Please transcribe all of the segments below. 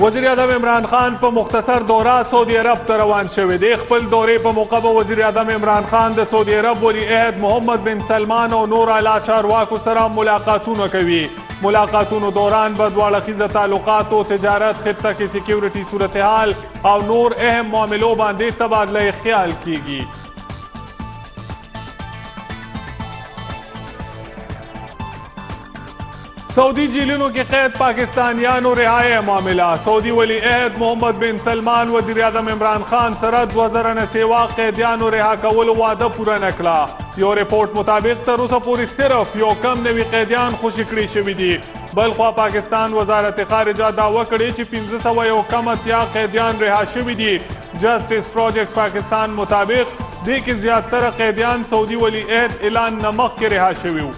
وزیر اعظم عمران خان په مختصر دوره سعودي عرب ته روان شوی دی. خپل دورې په موقع به وزیر اعظم عمران خان د سعودي عرب ولی عهد محمد بن سلمان او نور اعلی چارواکو سره ملاقاتونه کوي. ملاقاتونو دوران به دواړه اړخیزه تعلقاتو، تجارت، خطه کې سکیورټي صورتحال او نور اهم معاملو باندې تبادله خیال کیږي. سعودی جیلونو کې قید پاکستانیانو رهایی معامله. سعودي ولی عهد محمد بن سلمان وزیر اعظم عمران خان سره 2000 نه سیوا قیدیانو رها کولو وعده پوره نه کړه. یو رپورټ مطابق تر اوسه پورې صرف یو کم نوي قیدیان خوشي کړي شوي دي. بلخوا پاکستان وزارت خارجه دعوه کړې چې 1581 قیدیان رها شوي دي. جسټس پروجیکټ پاکستان مطابق دې کې زیاتره قیدیان سعودي ولی عهد اعلان نه مخکې رها شوي وو.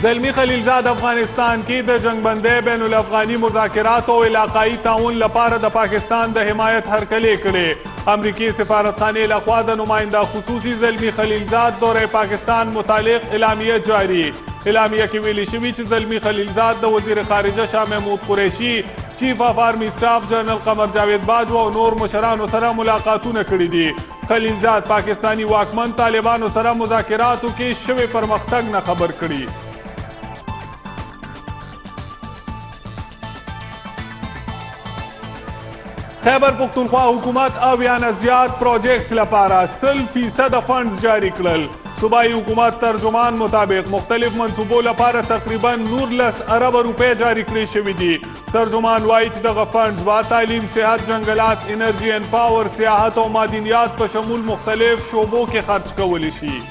زلمی خلیلزاد افغانستان کې د جنگبندۍ بین الافغاني مذاکراتو او علاقايي تعاون لپاره د پاکستان د حمایت هرکلې کړې. امریکي سفارتخانې لخوا د نماینده خصوصي زلمی خلیلزاد دورې پاکستان متعلق اعلامیه جاری. اعلامیه کې ویلي شوي چې زلمی خلیلزاد د وزیر خارجه شاه محمود قریشي، چیف اف آرمی سټاف جنرال قمر جاوید باجوه او نور مشرانو سره ملاقاتونه کړي دي. خلیلزاد پاکستانی واکمن طالبانو سره مذاکراتو کې شوي پرمختګ نه خبر کړي. خیبر پختونخوا حکومت اویا نه زیات پروجیکټس لپاره 100% فنډز جاری کړل. صوبایي حکومت ترجمان مطابق مختلف منصوبو لپاره تقریبا 19 ارب روپۍ جاری کړي شوي دي. ترجمان وایي چې دغه فنډز به تعلیم، صحت، جنګلات، انرژي اینډ پاور، سیاحت او معدنیات په شمول مختلف شعبو کې خرج کولی شي.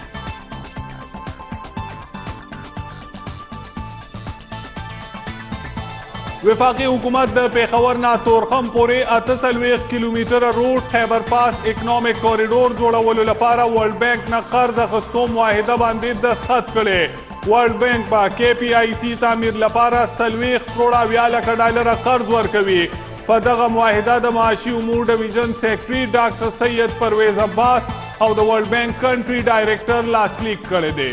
وفاقي حکومت د پیښور نه تورخم پورې 48 کیلومتره روډ خیبر پاس اکنامک کوریډور جوړولو لپاره ورلد بانک نه قرض اخیستو معاهده باندې دستخط کړي. ورلد بانک به KPIC تعمیر لپاره 40 کروڑه $80 قرض ورکوي. په دغه معاهده د معاشي امور ډیویژن سیکرټري ډاکټر سید پرویز عباس او د ورلد بانک کنټري ډایریکټر لاسلیک کړی دی.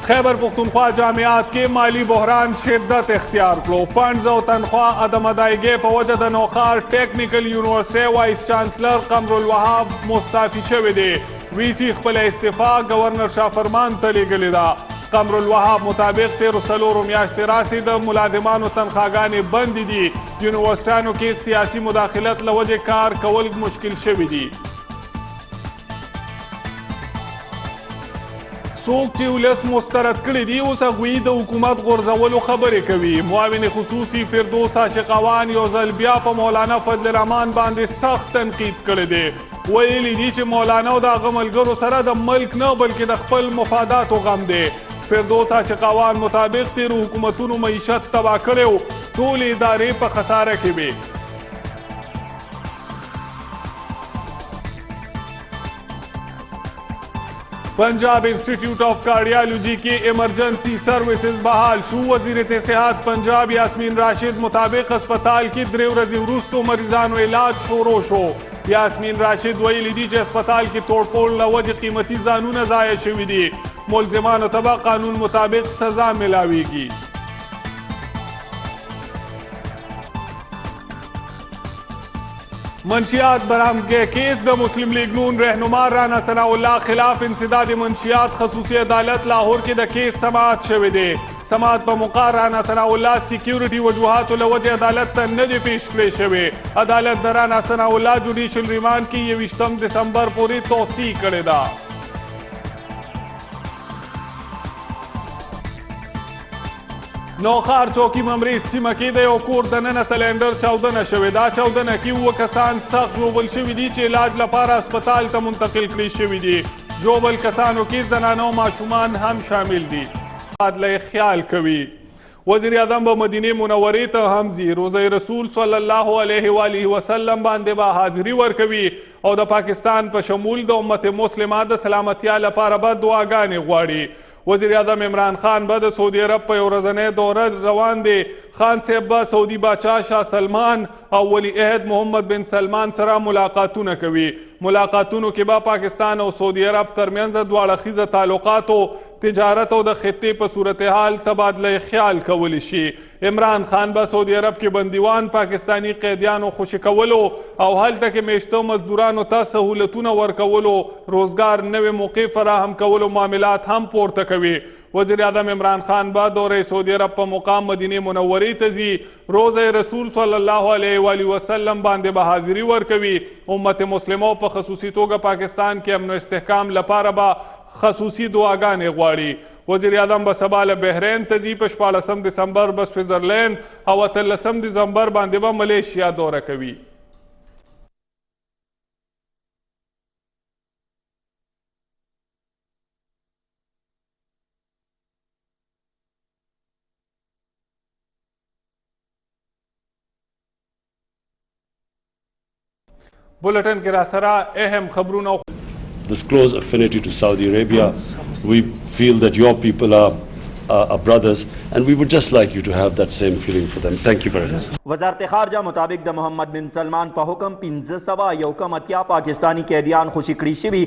خیبر پختونخوا جامعات کې مالی بحران شدت اختیار کړو. فنډز او تنخواه عدم ادایګۍ په وجه د نوښار ټیکنیکل یونیورسټۍ وایس چانسلر قمرالوهاب مستعفي شوی دی. وی سي خپله استعفا ګورنر شاه فرمان ته لیږلې ده. قمرالوهاب مطابق تېرو 4 میاشتې راسې د ملازمانو تنخواګانې بندې دي. یونیورسټیانو کې سیاسي مداخلت له وجې کار کول مشکل شوي دي. څوک چې ولس مسترد کړي دي اوس هغوی د حکومت غورځولو خبرې کوي. معاون خصوصي فردوس عاشقوان یو ځل بیا په مولانا فضل الرحمن باندې سخت تنقید کړی دی. ویلي دي چې مولانا او د هغه ملګرو سره د ملک نه بلکې د خپل مفاداتو غم دی. فردوس عاشقوان مطابق تیرو حکومتونو معیشت تباه کړی و. ټولې ادارې په خساره کې وې. Punjab institute of cardiology की emergency services बहाल शू. वजीरत सेहत पंजाब यास्मीन राशिद मुताबिक अस्पताल की द्रेवरजी वरुस्तु मरीजानो इलाज शोरो शो. यास्मीन राशिद वैली दी چې अस्पताल की तोड़फोड़ लवज कीमती जानून ज़ाया शवी दी. मुलजिमानो तबा कानून मुताबिक सजा मिलावेगी. منشیات برآمدگی کیس د مسلم لیگ نون رہنما رانا ثناءاللہ خلاف انسداد منشیات خصوصی عدالت لاہور کې د کیس سماعت شوی دی. سماعت په موقع رانا ثناءاللہ سیکیورټي وجوهاتو له وجې عدالت ته نه دی پیش کړی شوی. عدالت د رانا ثناءاللہ جوډیشل ریمانډ کې 21 دسمبر پورې توسیع کړې ده. نوښار چوکي ممرې سیمه کې د یو کور دننه سلنډر چاودنه شوې ده. چاودنه کې 7 کسان سخت ژوبل شوي دي چې علاج لپاره اسپتال ته منتقل کړي شوي دي. ژوبل کسانو کې زنانه او ماشومان هم شامل دي. عدله خیال کوي. وزیر اعظم به مدینې منورې ته هم ځي. روزه رسول صلی الله علیه و آله وسلم باندې به حاضري ورکوي او د پاکستان په شمول د امت مسلمه د سلامتیا لپاره به دعاګانې غواړي. وزیر اعظم عمران خان به د سعودي عرب په یو ورځنۍ دوره روان دی. خان صاحب به سعودي باچا شاه سلمان او ولی عهد محمد بن سلمان سره ملاقاتونه کوي. ملاقاتونو کې به پاکستان او سعودي عرب ترمنځ دواړه اړخیزه تعلقاتو تجارت او د خطې په صورتحال تبادله خیال کولی شي. عمران خان به سعودي عرب کې بندیوان پاکستانی قیدیانو خوشي کولو او هلته کې میشته مزدورانو ته سهولتونه ورکولو، روزګار نوې موقع فراهم کولو معاملات هم پورته کوي. وزیر اعظم عمران خان به دورې سعودي عرب په مقام مدینه منورې ته ځي، روزه رسول صلی الله علیه و آله وسلم باندې به حاضري ورکوي. امت مسلمو په خصوصي توګه پاکستان کې امن او استحکام لپاره به خصوصي دعاګانې غواړي. وزیر اعظم به سبا له بحرین ته ځي، په 14 دسمبر به سویزرلینډ او 18 دسمبر باندې به ملیشیا دوره کوي. بولٹن کے راسرا اہم خبروں. This close affinity to Saudi Arabia, we feel that your people are brothers, and we would just like you to have that same feeling for them. Thank you very much. وزارت خارجہ مطابق د محمد بن سلمان په حکم 1501 پاکستانی قیدیان خوشي کړي شوي.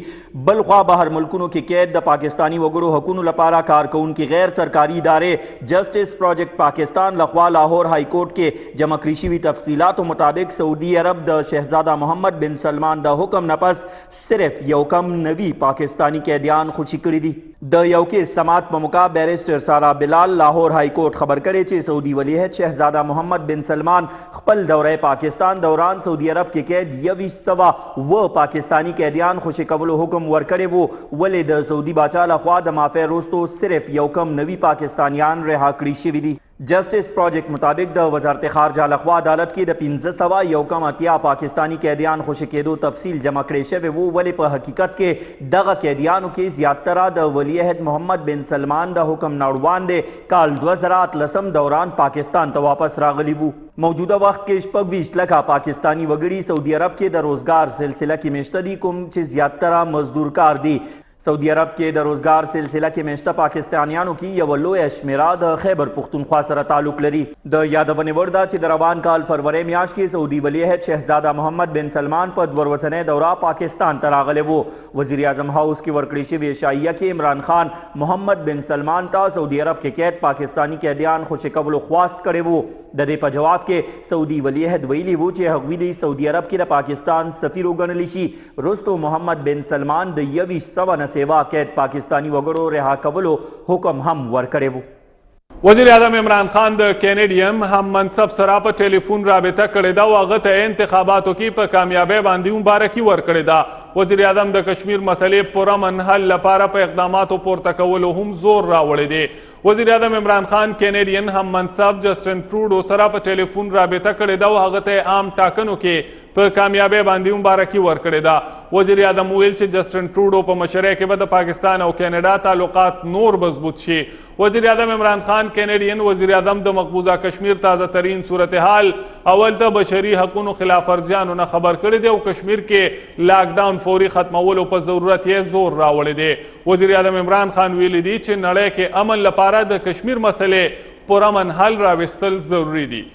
بل خوا بهر ملکونو کې قید د پاکستانی وګړو حقوقو لپاره کارکونکي غیر سرکاري ادارې جسټس پروجیکټ پاکستان لخوا لاهور هائی کورٹ کې جمع کړي شوي تفصیلاتو مطابق سعودي عرب د شہزادہ محمد بن سلمان د حکم نه پس صرف یو کم نوي پاکستانی قیدیان خوشي کړي دي. د یو کې سماعت په موقع بیرسټر سارا بلال لاهور هائی کورٹ خبر کړي چې سعودي ولیعهد شہزادہ محمد بن سلمان خپل دوره پاکستان دوران سعودي عرب کې قید 2100 پاکستانی قیدیان خوشي کولو حکم ورکړی وو، ولې د سعودي باچا لخوا د معافی وروستو صرف یو کم نوي پاکستانیان رها کړي شوي دي. جسټس پروجیکټ مطابق د وزارت خارجه لخوا عدالت کې د 1501 پاکستانی قیدیان خوشي کېدو تفصیل جمع کړی شوی وو، ولې په حقیقت کې دغه قیدیانو کې زیاتره د ولیعهد محمد بن سلمان د حکم نه وړاندې کال 2013 دوران پاکستان ته واپس راغلي وو. موجوده وخت کې 26 لکه پاکستانی وګړي سعودي عرب کې د روزګار سلسله کې میشته دي، کوم چې زیاتره مزدور کار دي. سعودي عرب کې د روزګار سلسله کې میشته پاکستانیانو کې یو لویه شمیره د خیبر پختونخوا سره تعلق لري. د یادونې وړ ده چې د روان کال فروری میاشت کې سعودي ولیعهد شہزادہ محمد بن سلمان په 2 ورځنۍ دوره پاکستان ته راغلی وو. وزیر اعظم هاوس کې ورکړې شوې اشاعیه کې عمران خان محمد بن سلمان ته سعودي عرب کې قید پاکستانی قیدیان خوشي کولو خواست کړی وو. د دې په جواب کې سعودي ولیعهد ویلي وو چې هغوی د سعودي عرب کې د پاکستان سفیر وګڼلی شي. وروستو محمد بن سلمان د 2100 سیوا قید پاکستانی وګړو رها کولو حکم هم ورکړی وو. وزیر اعظم عمران خان د کینیډیم هم منصب سره په ټلیفون رابطه کړې ده او هغه ته انتخاباتو کې په کامیابۍ باندې مبارکي ورکړې ده. وزیر اعظم د کشمیر مسلې پرامن حل لپاره په اقداماتو پورته کولو هم زور راوړی دی. وزیر اعظم عمران خان کینیډین هم منصب جسټن ټروډو سره په ټلیفون رابطه کړې ده او هغه ته عام ټاکنو کې په کامیابۍ باندې مبارکي ورکړې ده. وزیر اعظم ویل چې جسټن ټروډو په مشرۍ کې به د پاکستان او کینیډا تعلقات نور مضبوط شي. وزیر اعظم عمران خان کینیډین وزیر اعظم د مقبوضه کشمیر تازه ترین صورتحال اول د بشري حقوقو خلاف ورزیانو نه خبر کړی دی او کشمیر کې لاک ډاون فوري ختمولو په ضرورت یې زور راوړی دی. وزیر اعظم عمران خان ویلی دی چې نړۍ کې امن لپاره د کشمیر مسلې پرامن حل راوستل ضروری دي.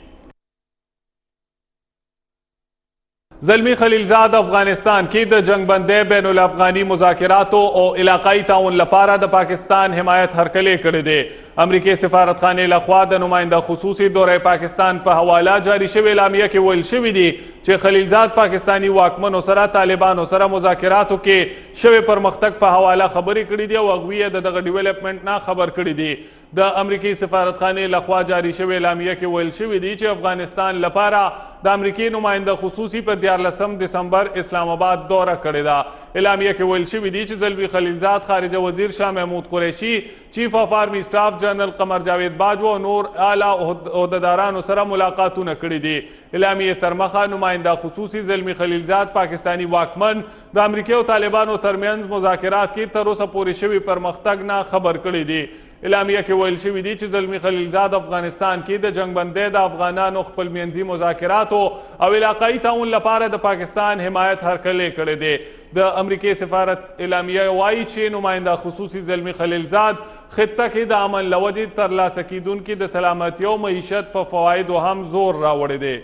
زلمی خلیلزاد افغانستان کې د جنگ بندۍ بین الافغاني مذاکراتو او علاقائی تعاون لپاره د پاکستان حمایت هرکلی کړی دی. امریکې سفارتخانې لخوا د نماینده خصوصي دورې پاکستان په حواله جاری شوې اعلامیه کې ویل شوي دي چې خلیلزاد پاکستانی واکمنو سره طالبانو سره مذاکراتو کې شوې پرمختګ په حواله خبرې کړي دي او هغوی یې د دغه ډیولپمنټ نه خبر کړي دي. د امریکې سفارتخانې لخوا جاری شوې اعلامیه کې ویل شوي دي چې افغانستان لپاره د امریکې نماینده خصوصي په 14 دسمبر اسلام آباد دوره کړې ده. اعلامیه کې ویل شوي دي چې زلمی خلیلزاد خارجه وزیر شاه محمود قریشي، چیف آف آرمی سټاف جنرل قمر جاوید باجوه او نور اعلی عہدیدارانو سره ملاقاتونه کړي دي. اعلامیې تر مخه نماینده خصوصي زلمی خلیلزاد پاکستانی واکمن د امریکې او طالبانو ترمنځ مذاکرات کې تر اوسه پورې شوي پرمختګ نه خبر کړي دي. اعلامیه کې ویل شوي دي چې زلمی خلیلزاد افغانستان کې د جنگ بندۍ د افغانانو خپلمنځي مذاکراتو او علاقائی تعاون لپاره د پاکستان حمایت هرکلی کړی دی. د امریکې سفارت اعلامیه وایي چې نماینده خصوصي زلمی خلیلزاد خطه کې د امن له وجې ترلاسه کیدونکي د سلامتي او معیشت په فوایدو هم زور راوړی دی.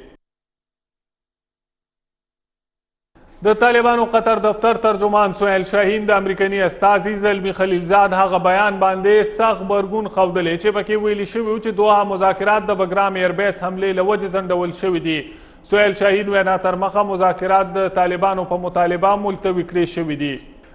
د طالبانو قطر دفتر ترجمان سهیل شاهین د امریکني استازي زلمي خلیلزاد هغه بیان باندې سخت غبرګون ښودلی چې پکې ویلي شوي و چې دوحه مذاکرات د بګرام ایربیس حملې له وجې ځنډول شوي دي. سهیل شاهین وینا تر مخه مذاکرات د طالبانو په مطالبه ملتوي کړي شوي دي.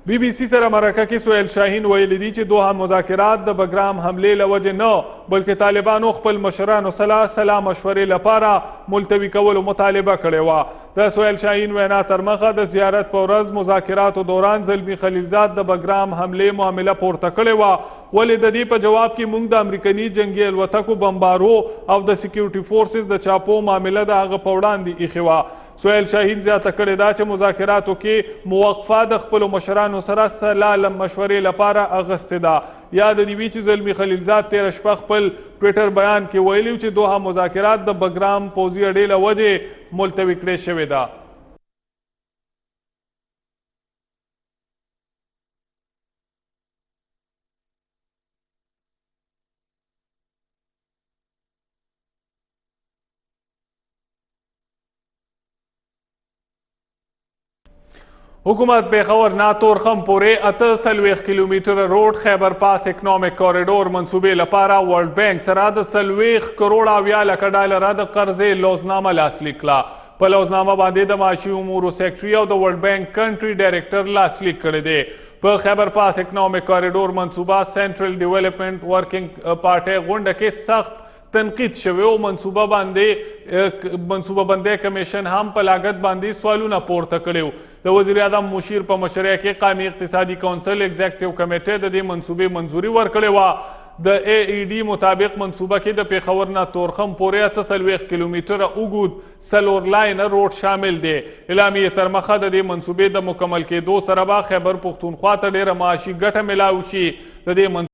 بی بی سی سره مرکه کې سهیل شاهین ویلي دي چې دوحه مذاکرات د بګرام حملې له وجې نه بلکې طالبانو خپل مشرانو سره سلا مشورې لپاره ملتوي کولو مطالبه کړې وه. د سهیل شاهین وینا تر مخه د زیارت په ورځ مذاکراتو دوران زلمي خلیلزاد د بګرام حملې معامله پورته کړې وه، ولې د دې په جواب کې موږ د امریکني جنګي الوتکو بمبارو او د سکیورټي فورسز د چاپو معامله د هغه په وړاندې ایښې وه. سهیل شاهین زیاته کړې ده چې مذاکراتو کې موقفه د خپلو مشرانو سره سلا مشورې لپاره اغوستې ده. یاد دې وي چې زلمي خلیلزاد تېره شپه خپل ټویټر بیان کې ویلي چې دوحه مذاکرات د بګرام پوځي اډې له وجې ملتوي کړې شوې ده. حکومت پیښور نه تورخم پورې 48 کیلومتره روډ خیبر پاس اکنامک کوریډور منصوبې لپاره ورلډ بینک سره د 40 کروڑ 80 لکه ډالره د قرضې لوزنامه لاسلیک کړه. په لوزنامه باندې د معاشي امورو سیکرټري او د ورلډ بینک کنټري ډایرکټر لاسلیک کړی دی. په خیبر پاس اکنامک کوریډور منصوبه سنټرل ډیولپمنٹ ورکینګ پارټي غونډه کې سخت تنقید شوی او منصوبه بندۍ کمیشن هم په لاګت باندې سوالونه پورته کړي. د وزیر اعظم مشیر په مشرۍ کې قومي اقتصادي کونسل ایگزیکټیو کمیټې د دې منصوبې منظوري ورکړې وه. د اے ای ډي مطابق منصوبه کې د پیښور نه تورخم پورې 48 کیلومتره اوږد 4 لاینه روډ شامل دی. اعلامیې تر مخه د دې منصوبې د مکمل کېدو سره به خیبر پښتونخوا ته ډېره معاشي ګټه میلاو شي. د دې